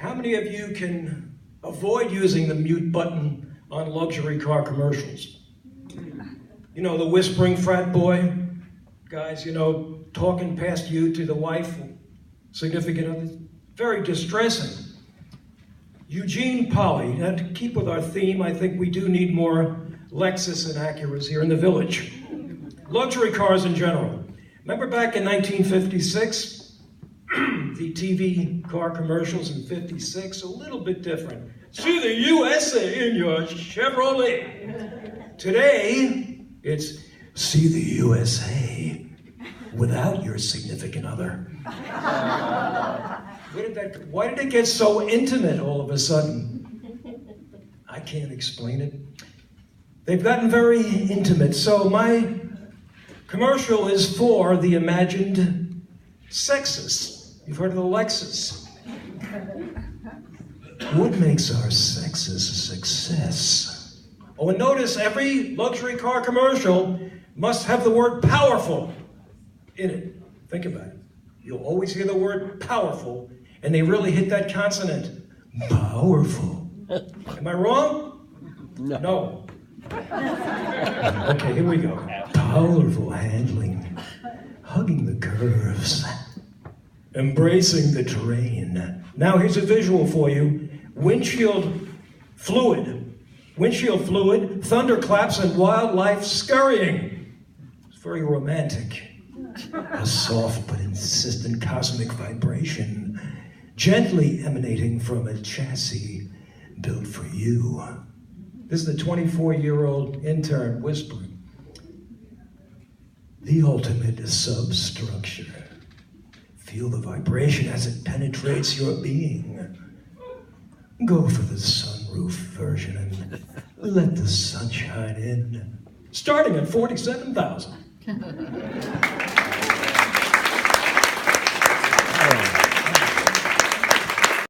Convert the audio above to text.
How many of you can avoid using the mute button on luxury car commercials? You know, the whispering frat boy guys, you know, talking past you to the wife, significant other. Very distressing. Eugene Polly, now to keep with our theme, I think we do need more Lexus and Acuras here in the village. Luxury cars in general. Remember back in 1956? The TV car commercials in 56, a little bit different. See the USA in your Chevrolet. Today, it's see the USA without your significant other. Why did it get so intimate all of a sudden? I can't explain it. They've gotten very intimate, so my commercial is for the imagined sexist. You've heard of the Lexus. What makes our sexist a success? Oh, and notice every luxury car commercial must have the word powerful in it. Think about it. You'll always hear the word powerful, and they really hit that consonant. Powerful. Am I wrong? No. Okay, here we go. Powerful handling, hugging the curves, embracing the terrain. Now here's a visual for you. Windshield fluid, thunderclaps, and wildlife scurrying. It's very romantic. A soft but insistent cosmic vibration, gently emanating from a chassis built for you. This is the 24-year-old intern whispering. The ultimate substructure. Feel the vibration as it penetrates your being. Go for the sunroof version and let the sunshine in. Starting at $47,000.